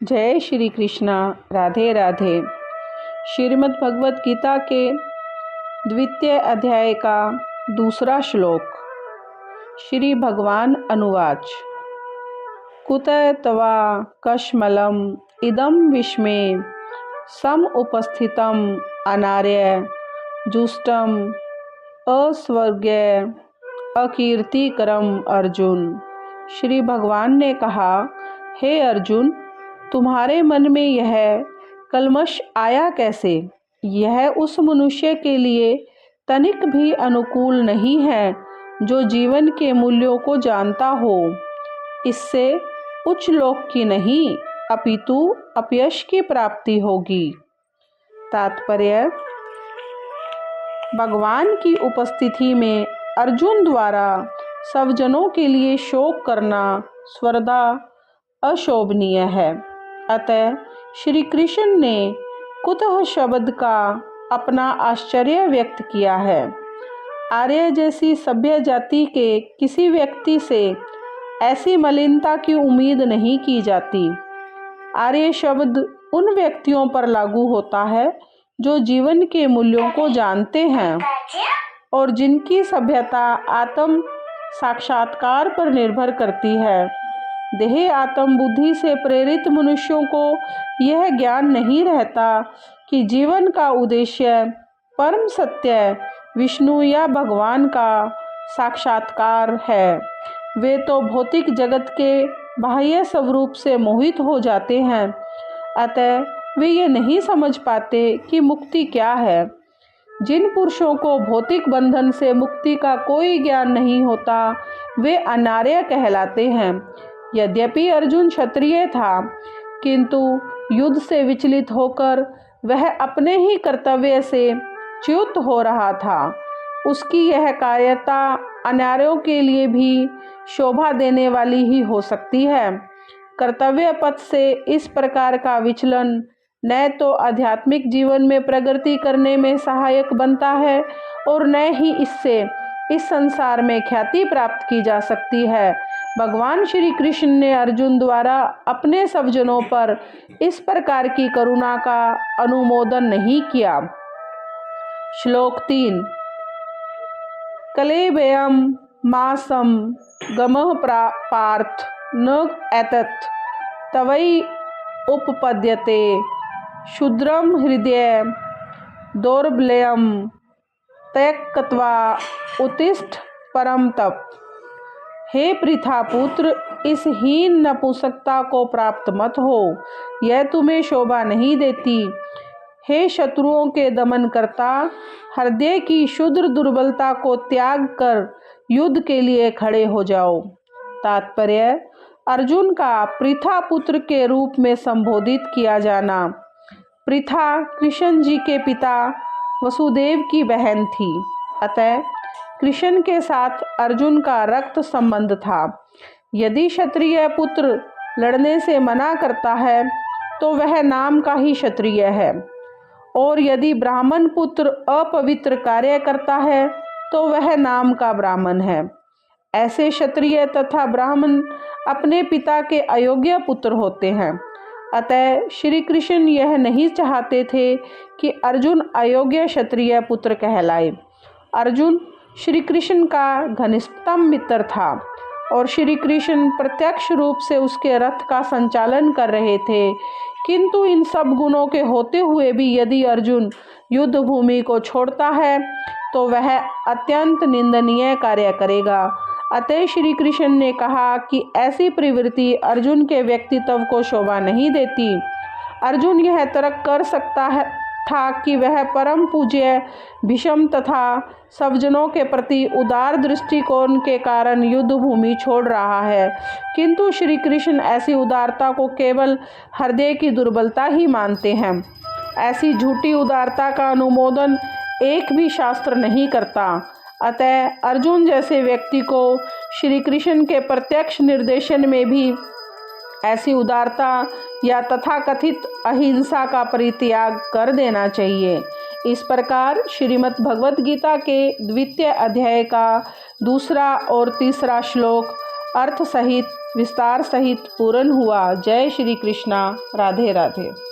जय श्री कृष्णा। राधे राधे। श्रीमद् भगवत गीता के द्वितीय अध्याय का दूसरा श्लोक। श्री भगवान अनुवाच। कुतः तवा कश्मलम इदं विश्वे सम उपस्थितम अनार्य जुष्टम अस्वर्ग्य अकीर्तिकरम अर्जुन। श्री भगवान ने कहा, हे अर्जुन, तुम्हारे मन में यह कल्मश आया कैसे? यह उस मनुष्य के लिए तनिक भी अनुकूल नहीं है जो जीवन के मूल्यों को जानता हो। इससे उच्च लोक की नहीं अपितु अपयश की प्राप्ति होगी। तात्पर्य: भगवान की उपस्थिति में अर्जुन द्वारा सब जनों के लिए शोक करना सर्वदा अशोभनीय है। अतः श्री कृष्ण ने कुतः शब्द का अपना आश्चर्य व्यक्त किया है। आर्य जैसी सभ्य जाति के किसी व्यक्ति से ऐसी मलिनता की उम्मीद नहीं की जाती। आर्य शब्द उन व्यक्तियों पर लागू होता है जो जीवन के मूल्यों को जानते हैं और जिनकी सभ्यता आत्म साक्षात्कार पर निर्भर करती है। देह आत्म बुद्धि से प्रेरित मनुष्यों को यह ज्ञान नहीं रहता कि जीवन का उद्देश्य परम सत्य विष्णु या भगवान का साक्षात्कार है। वे तो भौतिक जगत के बाह्य स्वरूप से मोहित हो जाते हैं। अतः वे ये नहीं समझ पाते कि मुक्ति क्या है। जिन पुरुषों को भौतिक बंधन से मुक्ति का कोई ज्ञान नहीं होता, वे अनार्य कहलाते हैं। यद्यपि अर्जुन क्षत्रिय था, किंतु युद्ध से विचलित होकर वह अपने ही कर्तव्य से च्युत हो रहा था। उसकी यह कायरता अनार्यों के लिए भी शोभा देने वाली ही हो सकती है। कर्तव्य पथ से इस प्रकार का विचलन न तो आध्यात्मिक जीवन में प्रगति करने में सहायक बनता है और न ही इससे इस संसार में ख्याति प्राप्त की जा सकती है। भगवान श्री कृष्ण ने अर्जुन द्वारा अपने सब जनों पर इस प्रकार की करुणा का अनुमोदन नहीं किया। श्लोक 3। कलेबयम मासम गमः पार्थ न एतत् तवै उपपद्यते क्षुद्रम हृदय दौर्बल्यम त्यक्त्वा उत्तिष्ठ परम तप। हे पृथा पुत्र, इस हीन नपुंसकता को प्राप्त मत हो, यह तुम्हें शोभा नहीं देती। हे शत्रुओं के दमन करता, हृदय की क्षुद्र दुर्बलता को त्याग कर युद्ध के लिए खड़े हो जाओ। तात्पर्य: अर्जुन का पृथा पुत्र के रूप में संबोधित किया जाना। पृथा कृष्ण जी के पिता वसुदेव की बहन थी। अतः कृष्ण के साथ अर्जुन का रक्त संबंध था। यदि क्षत्रिय पुत्र लड़ने से मना करता है तो वह नाम का ही क्षत्रिय है, और यदि ब्राह्मण पुत्र अपवित्र कार्य करता है तो वह नाम का ब्राह्मण है। ऐसे क्षत्रिय तथा ब्राह्मण अपने पिता के अयोग्य पुत्र होते हैं। अतः श्री कृष्ण यह नहीं चाहते थे कि अर्जुन अयोग्य क्षत्रिय पुत्र कहलाए। अर्जुन श्री कृष्ण का घनिष्ठतम मित्र था और श्री कृष्ण प्रत्यक्ष रूप से उसके रथ का संचालन कर रहे थे। किंतु इन सब गुणों के होते हुए भी यदि अर्जुन युद्ध भूमि को छोड़ता है तो वह अत्यंत निंदनीय कार्य करेगा। अतः श्री कृष्ण ने कहा कि ऐसी प्रवृत्ति अर्जुन के व्यक्तित्व को शोभा नहीं देती। अर्जुन यह तर्क कर सकता था कि वह परम पूज्य भीष्म तथा सब जनों के प्रति उदार दृष्टिकोण के कारण युद्ध भूमि छोड़ रहा है, किंतु श्री कृष्ण ऐसी उदारता को केवल हृदय की दुर्बलता ही मानते हैं। ऐसी झूठी उदारता का अनुमोदन एक भी शास्त्र नहीं करता। अतः अर्जुन जैसे व्यक्ति को श्री कृष्ण के प्रत्यक्ष निर्देशन में भी ऐसी उदारता या तथाकथित अहिंसा का परित्याग कर देना चाहिए। इस प्रकार श्रीमद् भगवत गीता के द्वितीय अध्याय का दूसरा और तीसरा श्लोक अर्थ सहित विस्तार सहित पूर्ण हुआ। जय श्री कृष्णा। राधे राधे।